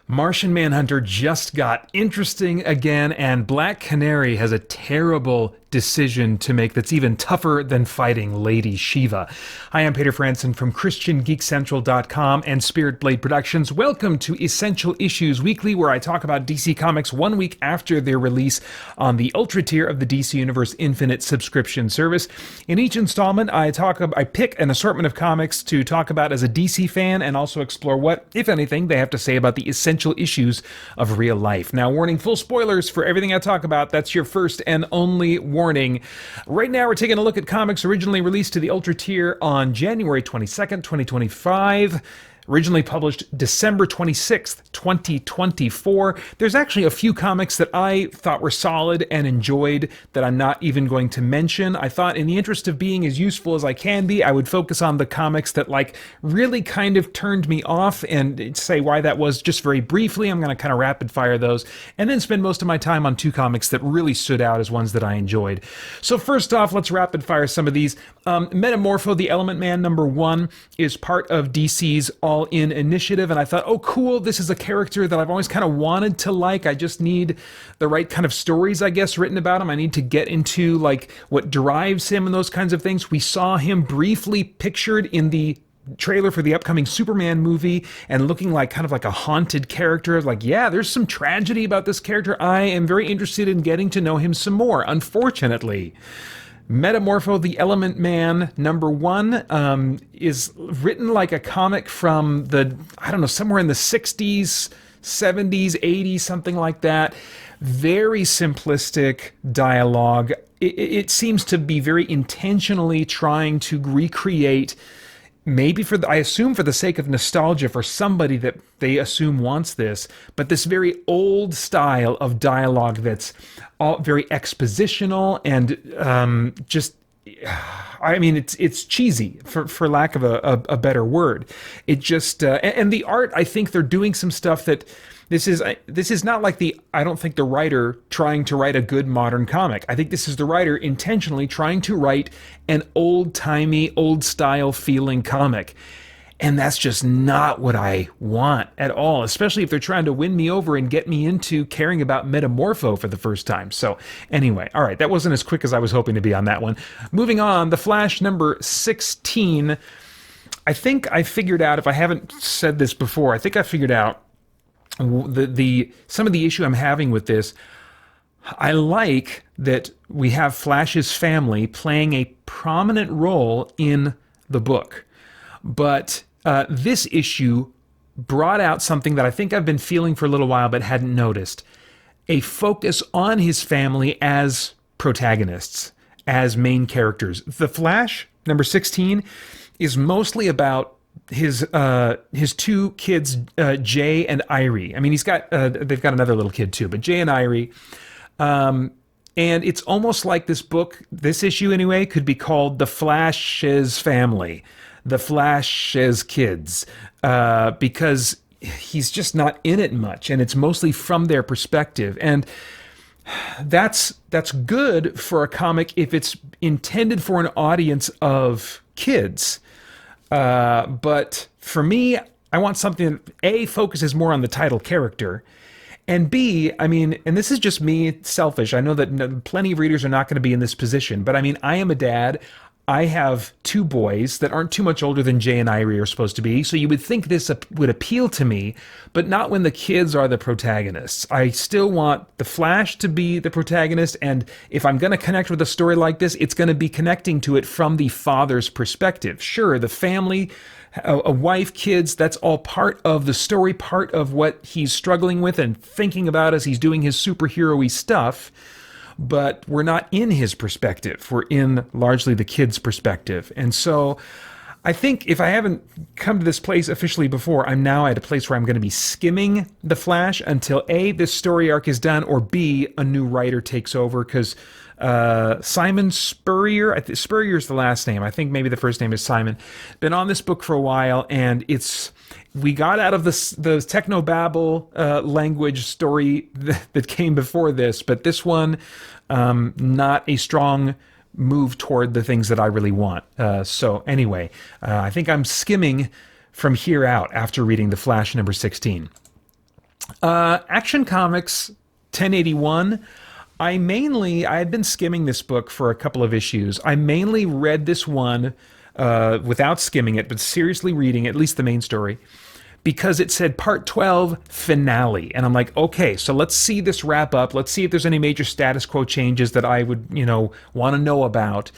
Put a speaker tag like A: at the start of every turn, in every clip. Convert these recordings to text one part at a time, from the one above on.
A: Martian Manhunter just got interesting again, and Black Canary has a terrible decision to make that's even tougher than fighting Lady Shiva. Hi, I'm Peter Franson from christiangeekcentral.com and Spirit Blade Productions. Welcome to Essential Issues Weekly, where I talk about DC Comics 1 week after their release on the Ultra tier of the DC Universe Infinite subscription service. In each installment, I pick an assortment of comics to talk about as a DC fan and also explore what, if anything, they have to say about the essential issues of real life. Now, warning, full spoilers for everything I talk about. That's your first and only warning. Right now, we're taking a look at comics originally released to the Ultra tier on January 22nd, 2025. Originally published December 26th, 2024. There's actually a few comics that I thought were solid and enjoyed that I'm not even going to mention. I thought in the interest of being as useful as I can be, I would focus on the comics that really kind of turned me off and say why that was just very briefly. I'm going to kind of rapid fire those and then spend most of my time on two comics that really stood out as ones that I enjoyed. So first off, let's rapid fire some of these. Metamorpho, the Element Man #1, is part of DC's All-In initiative, and I thought, oh cool, this is a character that I've always kind of wanted to like. I just need the right kind of stories, I guess, written about him. I need to get into what drives him and those kinds of things. We saw him briefly pictured in the trailer for the upcoming Superman movie and looking like a haunted character. Yeah, there's some tragedy about this character. I am very interested in getting to know him some more, unfortunately. Metamorpho, the Element Man #1, is written like a comic from somewhere in the 60s, 70s, 80s, something like that. Very simplistic dialogue. It seems to be very intentionally trying to recreate, maybe I assume for the sake of nostalgia for somebody that they assume wants this, but this very old style of dialogue that's all very expositional and it's cheesy for lack of a better word. It just and the art, I think they're doing some stuff that this is not I don't think the writer trying to write a good modern comic. I think this is the writer intentionally trying to write an old-timey, old-style feeling comic. And that's just not what I want at all, especially if they're trying to win me over and get me into caring about Metamorpho for the first time. So anyway, all right, that wasn't as quick as I was hoping to be on that one. Moving on, The Flash #16. I think I figured out, if I haven't said this before, I think I figured out some of the issue I'm having with this. I like that we have Flash's family playing a prominent role in the book. But this issue brought out something that I think I've been feeling for a little while but hadn't noticed. A focus on his family as protagonists, as main characters. The Flash, #16, is mostly about his two kids, Jay and Irie. I mean, they've got another little kid too, but Jay and Irie. And it's almost like this issue anyway, could be called The Flash's Family. The Flash's Kids, because he's just not in it much, and it's mostly from their perspective. And that's good for a comic if it's intended for an audience of kids. But for me, I want something that A, focuses more on the title character, and B, and this is just me, selfish. I know that plenty of readers are not going to be in this position, but I am a dad. I have two boys that aren't too much older than Jay and Irie are supposed to be, so you would think this would appeal to me, but not when the kids are the protagonists. I still want the Flash to be the protagonist, and if I'm going to connect with a story like this, it's going to be connecting to it from the father's perspective. Sure, the family, a wife, kids, that's all part of the story, part of what he's struggling with and thinking about as he's doing his superhero-y stuff. But we're not in his perspective. We're in largely the kid's perspective. And so I think if I haven't come to this place officially before, I'm now at a place where I'm going to be skimming The Flash until A, this story arc is done, or B, a new writer takes over, because Simon Spurrier, Spurrier's the last name. I think maybe the first name is Simon. Been on this book for a while, and we got out of the technobabble language story that came before this, but this one, not a strong move toward the things that I really want. So anyway, I think I'm skimming from here out after reading The Flash #16. Action Comics 1081. I had been skimming this book for a couple of issues. I mainly read this one without skimming it, but seriously reading at least the main story, because it said Part 12 finale. And I'm like, okay, so let's see this wrap up. Let's see if there's any major status quo changes that I would, want to know about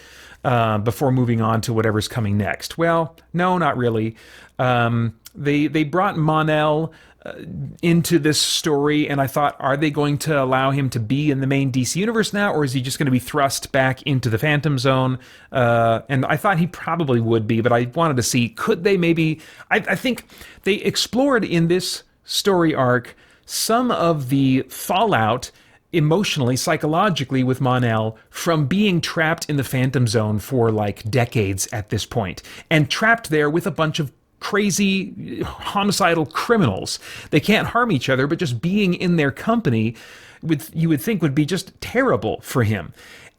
A: before moving on to whatever's coming next. Well, no, not really. They brought Mon-El into this story, and I thought, are they going to allow him to be in the main DC universe now, or is he just going to be thrust back into the Phantom Zone? And I thought he probably would be, but I wanted to see, could they maybe... I think they explored in this story arc some of the fallout emotionally, psychologically with Mon-El from being trapped in the Phantom Zone for like decades at this point, and trapped there with a bunch of crazy homicidal criminals. They can't harm each other, but just being in their company you would think would be just terrible for him.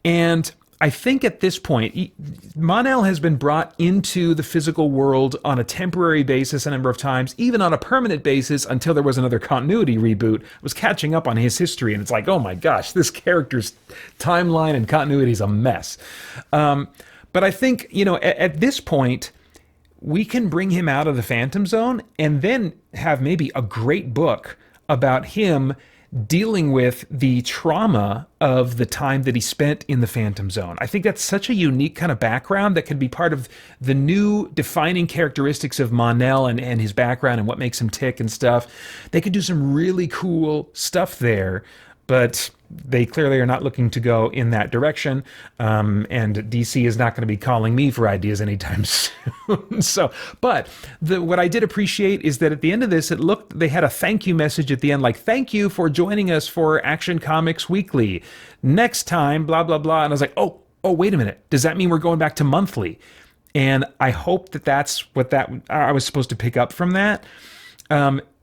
A: And I think at this point, Mon-El has been brought into the physical world on a temporary basis a number of times, even on a permanent basis until there was another continuity reboot. I was catching up on his history, and it's like, oh my gosh, this character's timeline and continuity is a mess. But I think, at this point, we can bring him out of the Phantom Zone and then have maybe a great book about him dealing with the trauma of the time that he spent in the Phantom Zone. I think that's such a unique kind of background that could be part of the new defining characteristics of Mon-El and his background and what makes him tick and stuff. They could do some really cool stuff there, but they clearly are not looking to go in that direction, and DC is not going to be calling me for ideas anytime soon. But what I did appreciate is that at the end of this, they had a thank you message at the end, like, thank you for joining us for Action Comics Weekly. Next time, blah, blah, blah. And I was like, oh, wait a minute. Does that mean we're going back to monthly? And I hope that's what I was supposed to pick up from that.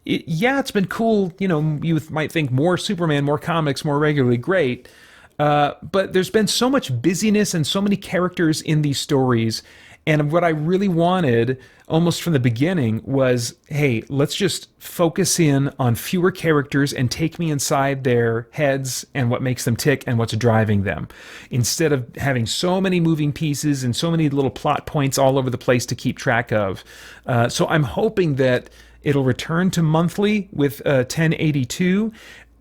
A: It's been cool. You might think more Superman, more comics, more regularly, great. But there's been so much busyness and so many characters in these stories. And what I really wanted almost from the beginning was, hey, let's just focus in on fewer characters and take me inside their heads and what makes them tick and what's driving them, instead of having so many moving pieces and so many little plot points all over the place to keep track of. So I'm hoping that it'll return to monthly with 1082,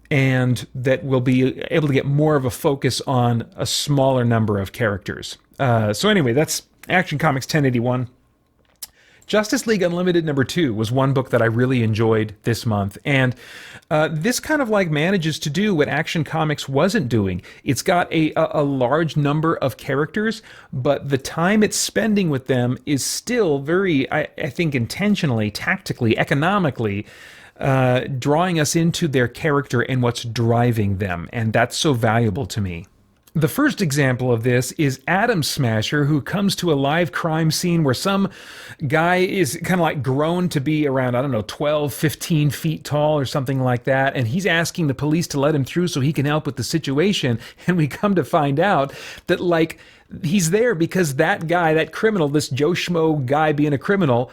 A: and that we'll be able to get more of a focus on a smaller number of characters. So anyway, that's Action Comics 1081. Justice League Unlimited #2 was one book that I really enjoyed this month, and this kind of like manages to do what Action Comics wasn't doing. It's got a large number of characters, but the time it's spending with them is still very, I think, intentionally, tactically, economically, drawing us into their character and what's driving them, and that's so valuable to me. The first example of this is Atom Smasher, who comes to a live crime scene where some guy is kind of like grown to be around, 12, 15 feet tall or something like that, and he's asking the police to let him through so he can help with the situation, and we come to find out that, like, he's there because that guy, that criminal, this Joe Schmo guy being a criminal,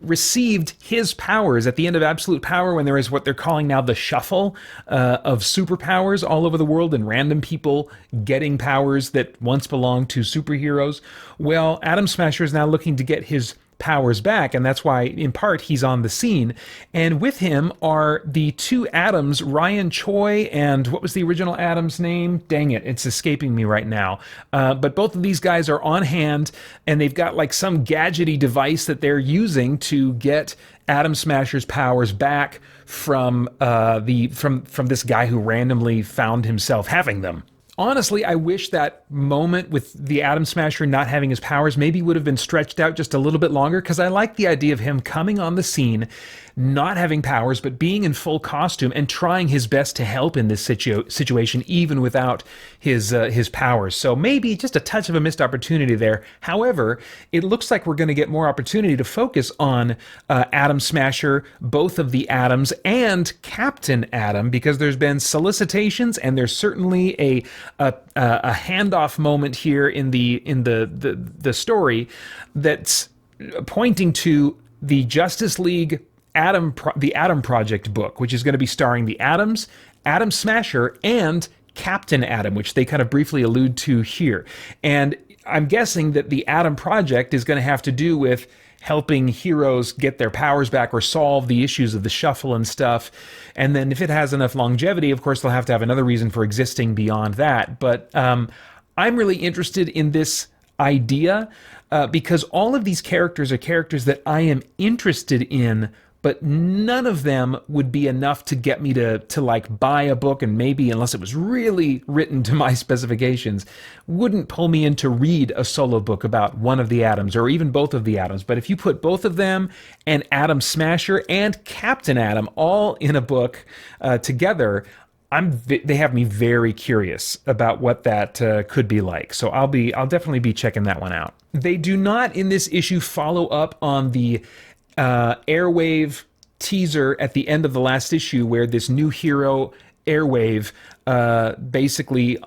A: received his powers at the end of Absolute Power, when there is what they're calling now the shuffle of superpowers all over the world and random people getting powers that once belonged to superheroes. Well, Atom Smasher is now looking to get his powers back, and that's why, in part, he's on the scene. And with him are the two Atoms, Ryan Choi, and what was the original Atom's name? Dang it, it's escaping me right now. But both of these guys are on hand, and they've got like some gadgety device that they're using to get Atom Smasher's powers back from this guy who randomly found himself having them. Honestly, I wish that moment with the Atom Smasher not having his powers maybe would have been stretched out just a little bit longer, because I like the idea of him coming on the scene, not having powers, but being in full costume and trying his best to help in this situation, even without his powers. So maybe just a touch of a missed opportunity there. However, it looks like we're going to get more opportunity to focus on Atom Smasher, both of the Atoms, and Captain Atom, because there's been solicitations, and there's certainly a handoff moment here in the story that's pointing to the Justice League the Atom Project book, which is going to be starring the Atoms, Atom Smasher, and Captain Atom, which they kind of briefly allude to here. And I'm guessing that the Atom Project is going to have to do with helping heroes get their powers back or solve the issues of the shuffle and stuff. And then if it has enough longevity, of course, they'll have to have another reason for existing beyond that. But I'm really interested in this idea because all of these characters are characters that I am interested in, but none of them would be enough to get me to like buy a book, and maybe, unless it was really written to my specifications, wouldn't pull me in to read a solo book about one of the Atoms or even both of the Atoms. But if you put both of them and Atom Smasher and Captain Atom all in a book together, they have me very curious about what that could be like. So I'll definitely be checking that one out. They do not in this issue follow up on the Airwave teaser at the end of the last issue, where this new hero Airwave basically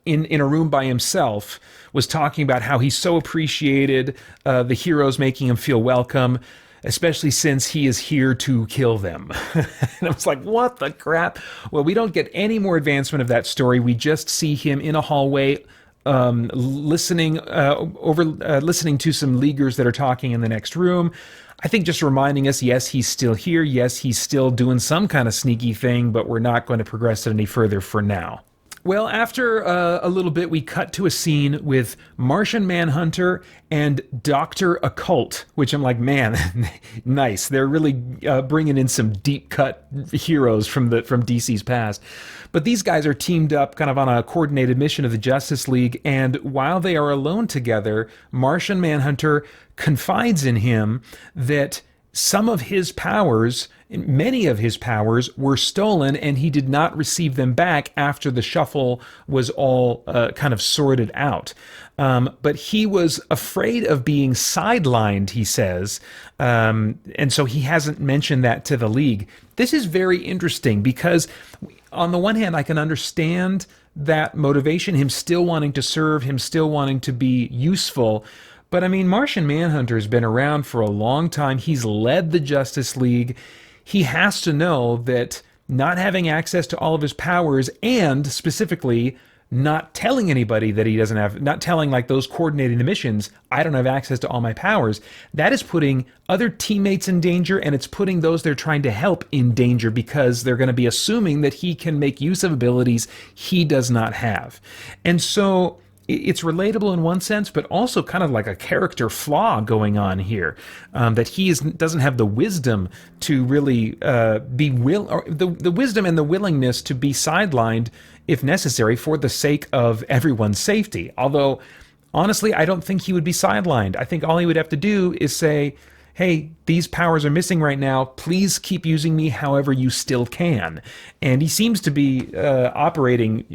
A: in a room by himself was talking about how he so appreciated the heroes making him feel welcome, especially since he is here to kill them. And I was like, what the crap? Well, we don't get any more advancement of that story. We just see him in a hallway listening to some Leaguers that are talking in the next room. I think just reminding us, yes, he's still here. Yes, he's still doing some kind of sneaky thing, but we're not going to progress it any further for now. Well, after a little bit, we cut to a scene with Martian Manhunter and Dr. Occult, which I'm like, man, nice. They're really bringing in some deep-cut heroes from DC's past. But these guys are teamed up kind of on a coordinated mission of the Justice League, and while they are alone together, Martian Manhunter confides in him that some of his powers, many of his powers, were stolen, and he did not receive them back after the shuffle was all kind of sorted out. But he was afraid of being sidelined, he says, and so he hasn't mentioned that to the League. This is very interesting because, on the one hand, I can understand that motivation, him still wanting to serve, him still wanting to be useful. But I mean, Martian Manhunter has been around for a long time. He's led the Justice League. He has to know that not having access to all of his powers, and specifically not telling anybody that he doesn't have, not telling like those coordinating the missions, I don't have access to all my powers, that is putting other teammates in danger, and it's putting those they're trying to help in danger, because they're going to be assuming that he can make use of abilities he does not have. And so it's relatable in one sense, but also kind of like a character flaw going on here, that he doesn't have the wisdom to really the wisdom and the willingness to be sidelined if necessary for the sake of everyone's safety. Although, honestly, I don't think he would be sidelined. I think all he would have to do is say, hey, these powers are missing right now. Please keep using me however you still can. And he seems to be operating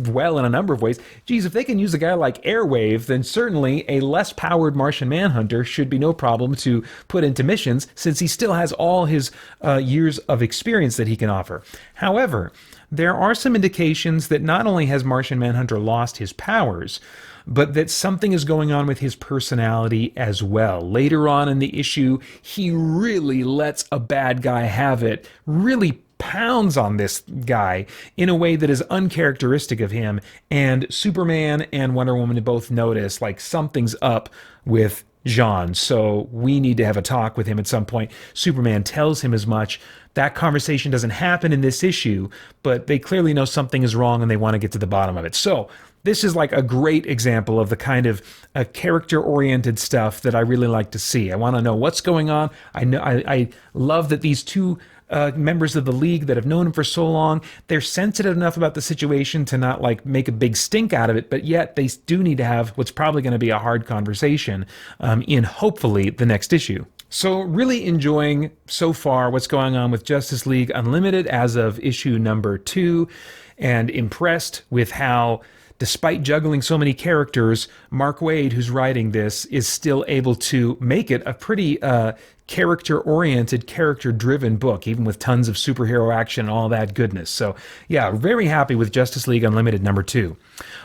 A: well in a number of ways. Geez, if they can use a guy like Airwave, then certainly a less powered Martian Manhunter should be no problem to put into missions, since he still has all his years of experience that he can offer. However, there are some indications that not only has Martian Manhunter lost his powers, but that something is going on with his personality as well. Later on in the issue, he really lets a bad guy have it, really pounds on this guy in a way that is uncharacteristic of him, and Superman and Wonder Woman both notice like something's up with Jean, so we need to have a talk with him at some point. Superman tells him as much. That conversation doesn't happen in this issue, but they clearly know something is wrong and they want to get to the bottom of it. So this is like a great example of the kind of character-oriented stuff that I really like to see. I want to know what's going on. I love that these two members of the League that have known him for so long, they're sensitive enough about the situation to not like make a big stink out of it, but yet they do need to have what's probably going to be a hard conversation in hopefully the next issue. So really enjoying so far what's going on with Justice League Unlimited as of issue number 2, and impressed with how, despite juggling so many characters, Mark Waid, who's writing this, is still able to make it a pretty character-oriented, character-driven book, even with tons of superhero action and all that goodness. So yeah, very happy with Justice League Unlimited #2.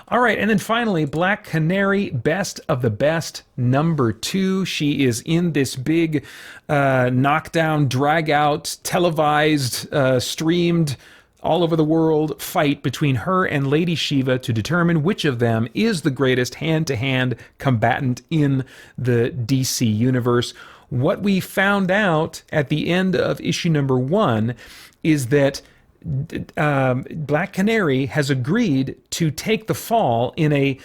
A: All right, and then finally, Black Canary, Best of the Best #2. She is in this big knockdown, drag-out, televised, streamed, all over the world fight between her and Lady Shiva to determine which of them is the greatest hand-to-hand combatant in the DC universe. What we found out at the end of issue #1 is that Black Canary has agreed to take the fall in a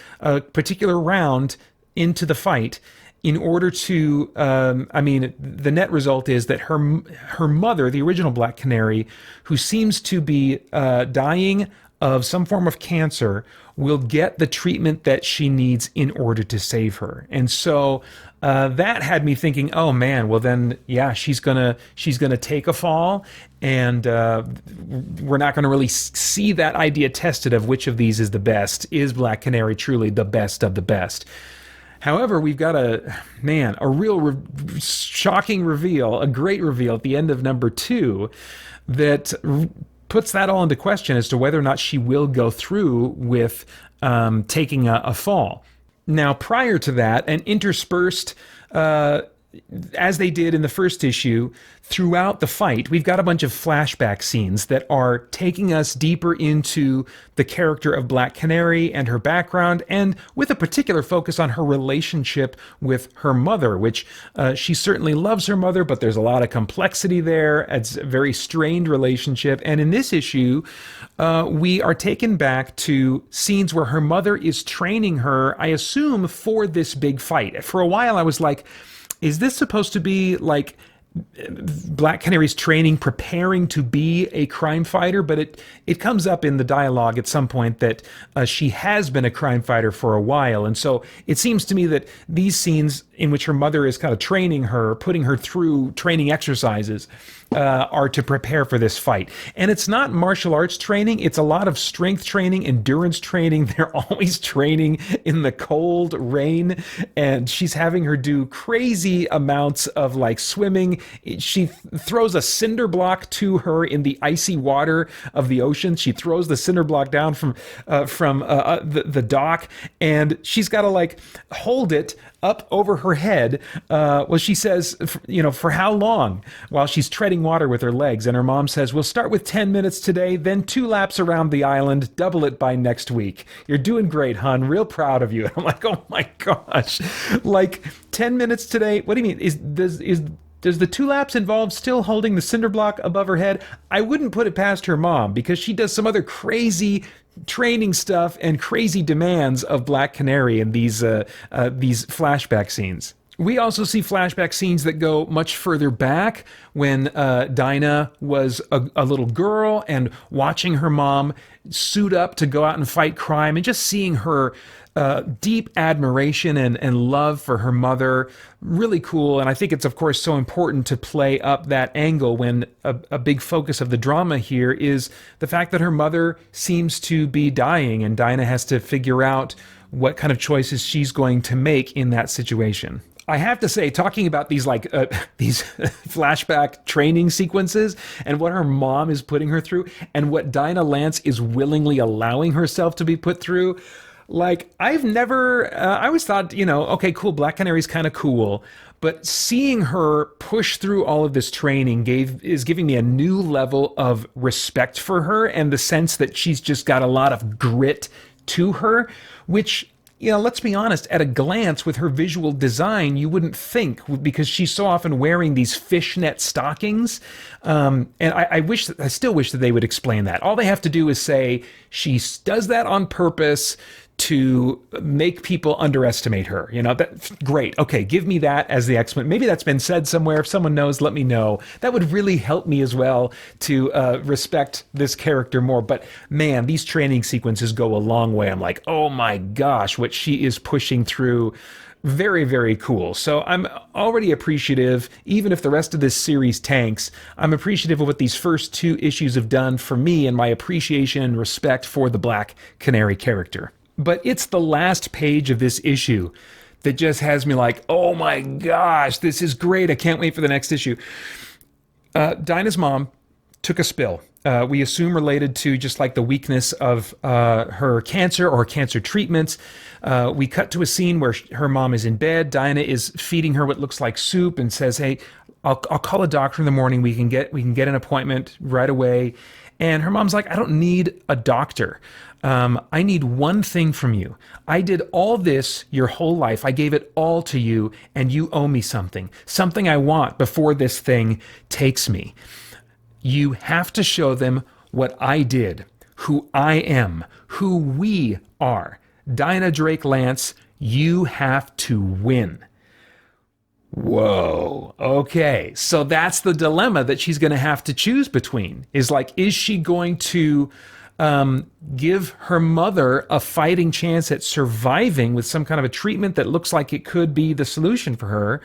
A: particular round into the fight in order to, the net result is that her mother, the original Black Canary, who seems to be dying of some form of cancer, will get the treatment that she needs in order to save her. And so that had me thinking, oh man, well then, yeah, she's gonna take a fall, and we're not gonna really see that idea tested of which of these is the best. Is Black Canary truly the best of the best? However, we've got a real shocking reveal, a great reveal at the end of #2 that puts that all into question as to whether or not she will go through with taking a fall. Now, prior to that, and interspersed, as they did in the first issue, throughout the fight, we've got a bunch of flashback scenes that are taking us deeper into the character of Black Canary and her background, and with a particular focus on her relationship with her mother, which she certainly loves her mother, but there's a lot of complexity there. It's a very strained relationship. And in this issue, we are taken back to scenes where her mother is training her, I assume, for this big fight. For a while, I was like, is this supposed to be like Black Canary's training, preparing to be a crime fighter? But it comes up in the dialogue at some point that she has been a crime fighter for a while. And so it seems to me that these scenes in which her mother is kind of training her, putting her through training exercises, are to prepare for this fight. And it's not martial arts training. It's a lot of strength training, endurance training. They're always training in the cold rain, and she's having her do crazy amounts of like swimming. She throws a cinder block to her in the icy water of the ocean. She throws the cinder block down from the dock, and she's got to like hold it up over her head. Well, she says, for how long? While she's treading water with her legs. And her mom says, we'll start with 10 minutes today, then 2 laps around the island, double it by next week. You're doing great, hon. Real proud of you. And I'm like, oh my gosh. Like 10 minutes today? What do you mean? Does the 2 laps involve still holding the cinder block above her head? I wouldn't put it past her mom, because she does some other crazy training stuff and crazy demands of Black Canary in these flashback scenes. We also see flashback scenes that go much further back when Dinah was a little girl and watching her mom suit up to go out and fight crime, and just seeing her deep admiration and love for her mother. Really cool. And I think it's, of course, so important to play up that angle when a big focus of the drama here is the fact that her mother seems to be dying, and Dinah has to figure out what kind of choices she's going to make in that situation. I have to say, talking about these these flashback training sequences and what her mom is putting her through and what Dinah Lance is willingly allowing herself to be put through, like, I've never, I always thought, okay, cool, Black Canary's kind of cool, but seeing her push through all of this training is giving me a new level of respect for her, and the sense that she's just got a lot of grit to her, which, let's be honest, at a glance with her visual design, you wouldn't think, because she's so often wearing these fishnet stockings. And I still wish that they would explain that. All they have to do is say she does that on purpose to make people underestimate her. That's great. Okay, give me that as the explanation. Maybe that's been said somewhere. If someone knows, let me know. That would really help me as well to respect this character more. But man, these training sequences go a long way. I'm like, oh my gosh, what she is pushing through. Very, very cool. So I'm already appreciative, even if the rest of this series tanks, I'm appreciative of what these first 2 issues have done for me and my appreciation and respect for the Black Canary character. But it's the last page of this issue that just has me like, oh my gosh, this is great. I can't wait for the next issue. Dinah's mom took a spill. We assume related to just like the weakness of her cancer or cancer treatments. We cut to a scene where her mom is in bed. Dinah is feeding her what looks like soup and says, "Hey, I'll call a doctor in the morning. We can get an appointment right away." And her mom's like, "I don't need a doctor. I need one thing from you. I did all this your whole life. I gave it all to you, and you owe me something. Something I want before this thing takes me. You have to show them what I did, who I am, who we are. Dinah Drake Lance, you have to win." Whoa. Okay. So that's the dilemma that she's going to have to choose between. Is she going to give her mother a fighting chance at surviving with some kind of a treatment that looks like it could be the solution for her?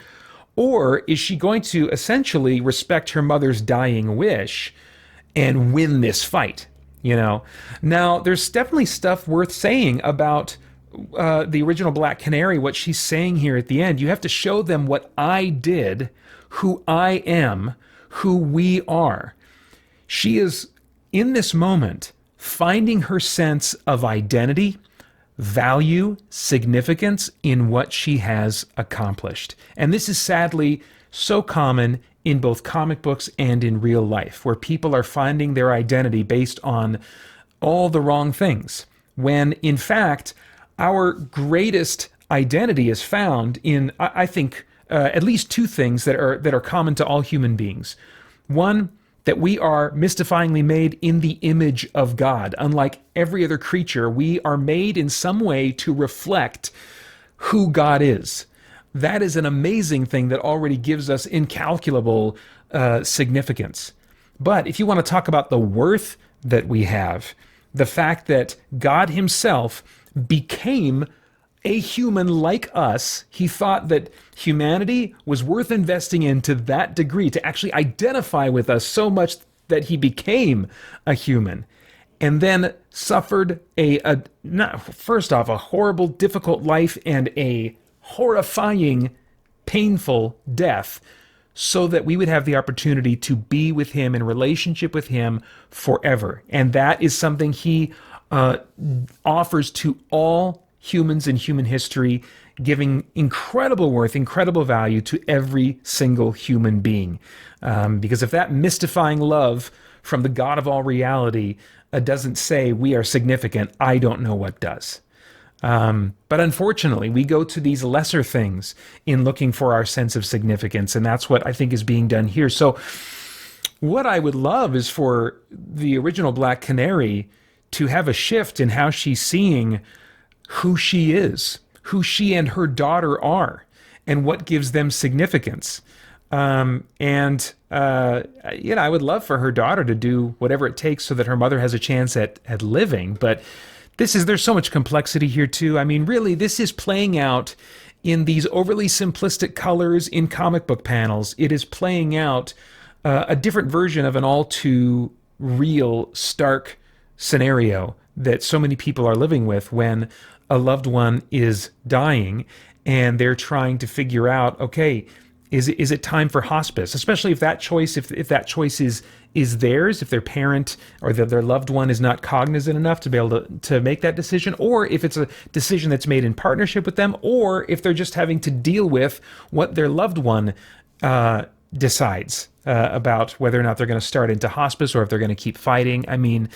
A: Or is she going to essentially respect her mother's dying wish and win this fight? Now there's definitely stuff worth saying about the original Black Canary. What she's saying here at the end, you have to show them what I did, who I am, who we are. She is in this moment finding her sense of identity, value, significance in what she has accomplished. And this is sadly so common in both comic books and in real life, where people are finding their identity based on all the wrong things, when in fact our greatest identity is found in, I think, at least two things that are common to all human beings. One, that we are mystifyingly made in the image of God. Unlike every other creature, we are made in some way to reflect who God is. That is an amazing thing that already gives us incalculable significance. But if you want to talk about the worth that we have, the fact that God himself became a human like us, he thought that humanity was worth investing in to that degree, to actually identify with us so much that he became a human, and then suffered first off, a horrible, difficult life and a horrifying, painful death, so that we would have the opportunity to be with him, in relationship with him forever. And that is something he offers to all humans in human history, giving incredible worth, incredible value to every single human being. Because if that mystifying love from the God of all reality doesn't say we are significant, I don't know what does. But unfortunately, we go to these lesser things in looking for our sense of significance, and that's what I think is being done here. So what I would love is for the original Black Canary to have a shift in how she's seeing who she is, who she and her daughter are, and what gives them significance. I would love for her daughter to do whatever it takes so that her mother has a chance at living. But there's so much complexity here too. I mean, really, this is playing out in these overly simplistic colors in comic book panels. It is playing out a different version of an all too real, stark scenario that so many people are living with when a loved one is dying and they're trying to figure out, okay, is it time for hospice? Especially if that choice, if that choice is theirs, if their parent or their loved one is not cognizant enough to be able to make that decision, or if it's a decision that's made in partnership with them, or if they're just having to deal with what their loved one decides about whether or not they're going to start into hospice or if they're going to keep fighting. I mean,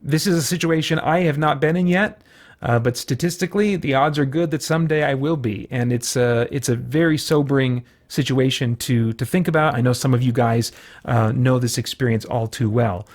A: this is a situation I have not been in yet. But statistically, the odds are good that someday I will be, and it's a very sobering situation to think about. I know some of you guys know this experience all too well.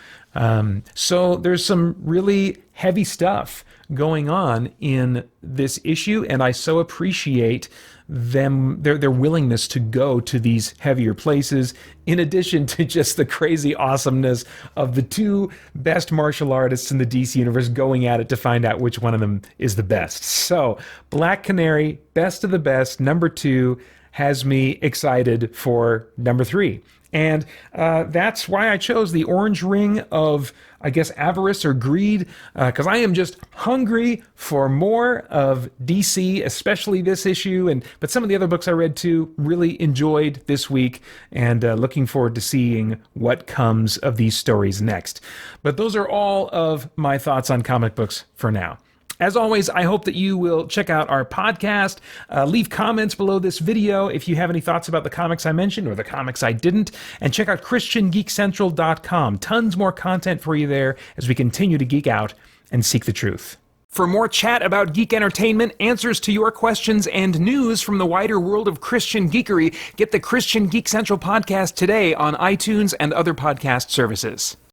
A: So there's some really heavy stuff going on in this issue, and I so appreciate their willingness to go to these heavier places, in addition to just the crazy awesomeness of the two best martial artists in the DC universe going at it to find out which one of them is the best. So Black Canary, best of the best, number 2, has me excited for number 3. And that's why I chose the orange ring of, I guess, avarice or greed, because I am just hungry for more of DC, especially this issue. But some of the other books I read too, really enjoyed this week, and looking forward to seeing what comes of these stories next. But those are all of my thoughts on comic books for now. As always, I hope that you will check out our podcast, leave comments below this video if you have any thoughts about the comics I mentioned or the comics I didn't, and check out christiangeekcentral.com. Tons more content for you there as we continue to geek out and seek the truth. For more chat about geek entertainment, answers to your questions, and news from the wider world of Christian geekery, get the Christian Geek Central podcast today on iTunes and other podcast services.